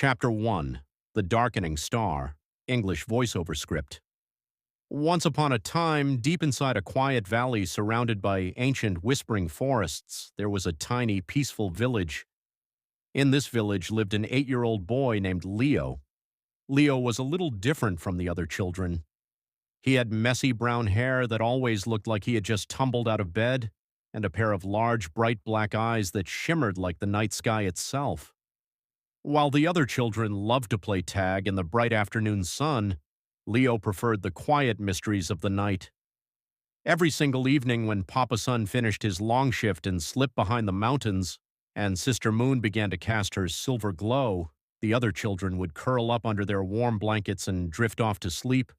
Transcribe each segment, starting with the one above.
Chapter 1, The Darkening Star, English voiceover script. Once upon a time, deep inside a quiet valley surrounded by ancient whispering forests, there was a tiny, peaceful village. In this village lived an 8-year-old boy named Leo. Leo was a little different from the other children. He had messy brown hair that always looked like he had just tumbled out of bed, and a pair of large, bright black eyes that shimmered like the night sky itself. While the other children loved to play tag in the bright afternoon sun, Leo preferred the quiet mysteries of the night. Every single evening when Papa Sun finished his long shift and slipped behind the mountains, and Sister Moon began to cast her silver glow, the other children would curl up under their warm blankets and drift off to sleep.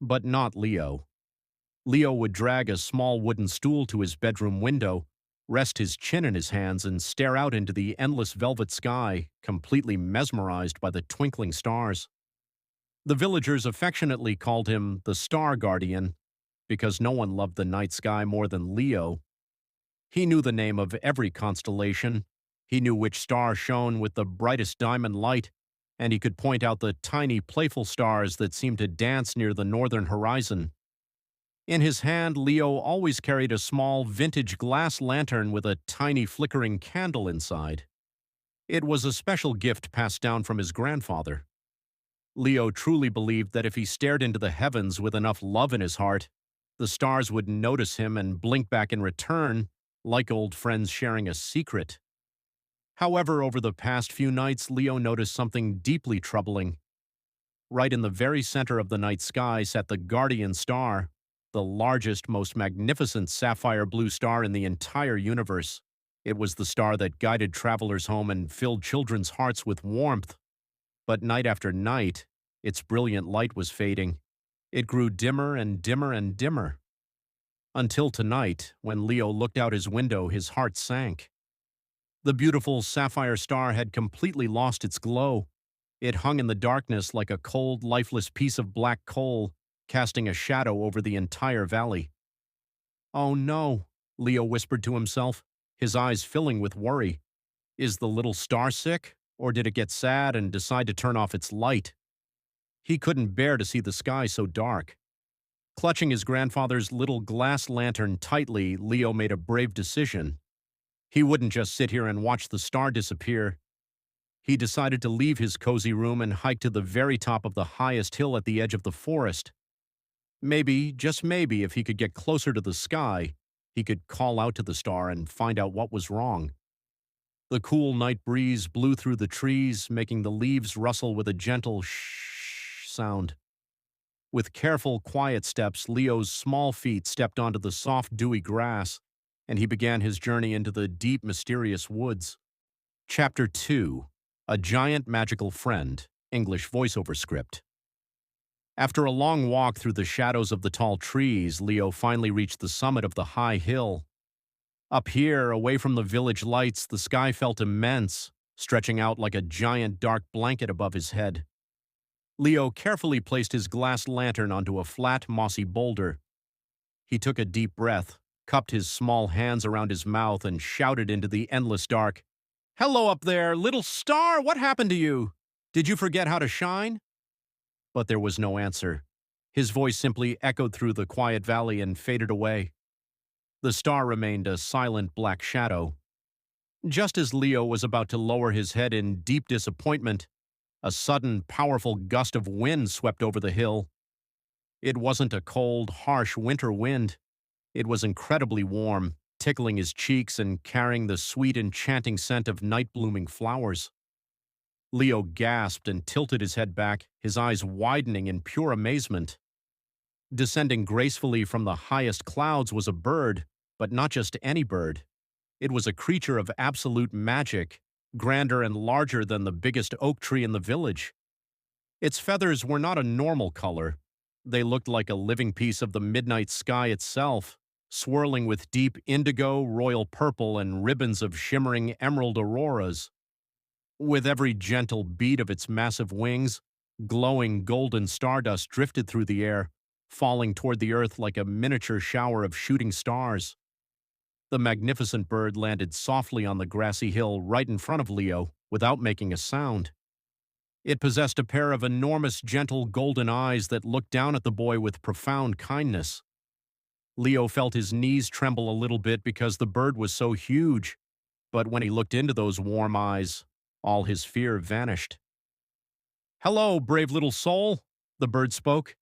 But not Leo. Leo would drag a small wooden stool to his bedroom window, rest his chin in his hands, and stare out into the endless velvet sky, completely mesmerized by the twinkling stars. The villagers affectionately called him the Star Guardian, because no one loved the night sky more than Leo. He knew the name of every constellation, he knew which star shone with the brightest diamond light, and he could point out the tiny, playful stars that seemed to dance near the northern horizon. In his hand, Leo always carried a small, vintage glass lantern with a tiny, flickering candle inside. It was a special gift passed down from his grandfather. Leo truly believed that if he stared into the heavens with enough love in his heart, the stars would notice him and blink back in return, like old friends sharing a secret. However, over the past few nights, Leo noticed something deeply troubling. Right in the very center of the night sky sat the guardian star, the largest, most magnificent sapphire blue star in the entire universe. It was the star that guided travelers home and filled children's hearts with warmth. But night after night, its brilliant light was fading. It grew dimmer and dimmer and dimmer. Until tonight, when Leo looked out his window, his heart sank. The beautiful sapphire star had completely lost its glow. It hung in the darkness like a cold, lifeless piece of black coal, casting a shadow over the entire valley. "Oh no," Leo whispered to himself, his eyes filling with worry. "Is the little star sick, or did it get sad and decide to turn off its light?" He couldn't bear to see the sky so dark. Clutching his grandfather's little glass lantern tightly, Leo made a brave decision. He wouldn't just sit here and watch the star disappear. He decided to leave his cozy room and hike to the very top of the highest hill at the edge of the forest. Maybe, just maybe, if he could get closer to the sky, he could call out to the star and find out what was wrong. The cool night breeze blew through the trees, making the leaves rustle with a gentle shh sound. With careful, quiet steps, Leo's small feet stepped onto the soft, dewy grass, and he began his journey into the deep, mysterious woods. Chapter 2, A Giant Magical Friend, English voiceover script. After a long walk through the shadows of the tall trees, Leo finally reached the summit of the high hill. Up here, away from the village lights, the sky felt immense, stretching out like a giant dark blanket above his head. Leo carefully placed his glass lantern onto a flat, mossy boulder. He took a deep breath, cupped his small hands around his mouth, and shouted into the endless dark, "Hello up there, little star! What happened to you? Did you forget how to shine?" But there was no answer. His voice simply echoed through the quiet valley and faded away. The star remained a silent black shadow. Just as Leo was about to lower his head in deep disappointment, a sudden, powerful gust of wind swept over the hill. It wasn't a cold, harsh winter wind. It was incredibly warm, tickling his cheeks and carrying the sweet, enchanting scent of night-blooming flowers. Leo gasped and tilted his head back, his eyes widening in pure amazement. Descending gracefully from the highest clouds was a bird, but not just any bird. It was a creature of absolute magic, grander and larger than the biggest oak tree in the village. Its feathers were not a normal color. They looked like a living piece of the midnight sky itself, swirling with deep indigo, royal purple, and ribbons of shimmering emerald auroras. With every gentle beat of its massive wings, glowing golden stardust drifted through the air, falling toward the earth like a miniature shower of shooting stars. The magnificent bird landed softly on the grassy hill right in front of Leo, without making a sound. It possessed a pair of enormous, gentle golden eyes that looked down at the boy with profound kindness. Leo felt his knees tremble a little bit because the bird was so huge, but when he looked into those warm eyes, all his fear vanished. "Hello, brave little soul," the bird spoke.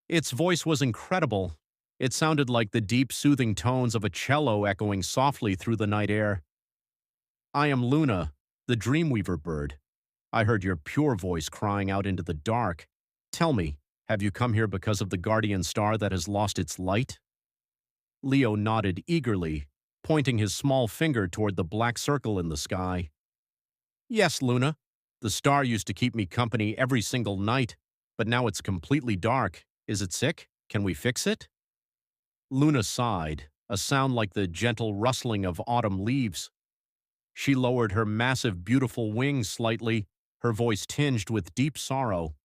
Its voice was incredible. It sounded like the deep, soothing tones of a cello echoing softly through the night air. "I am Luna, the Dreamweaver Bird. I heard your pure voice crying out into the dark. Tell me, have you come here because of the guardian star that has lost its light?" Leo nodded eagerly, pointing his small finger toward the black circle in the sky. "Yes, Luna. The star used to keep me company every single night, but now it's completely dark. Is it sick? Can we fix it?" Luna sighed, a sound like the gentle rustling of autumn leaves. She lowered her massive, beautiful wings slightly, her voice tinged with deep sorrow.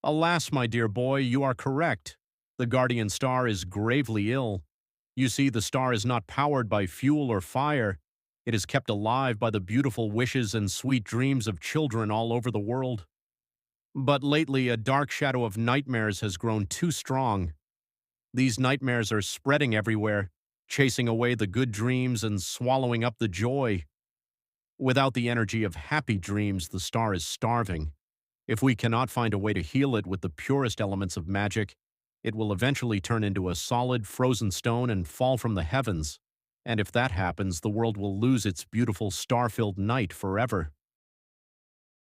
"Alas, my dear boy, you are correct. The guardian star is gravely ill. You see, the star is not powered by fuel or fire. It is kept alive by the beautiful wishes and sweet dreams of children all over the world. But lately, a dark shadow of nightmares has grown too strong. These nightmares are spreading everywhere, chasing away the good dreams and swallowing up the joy. Without the energy of happy dreams, the star is starving. If we cannot find a way to heal it with the purest elements of magic, it will eventually turn into a solid, frozen stone and fall from the heavens. And if that happens, the world will lose its beautiful star-filled night forever."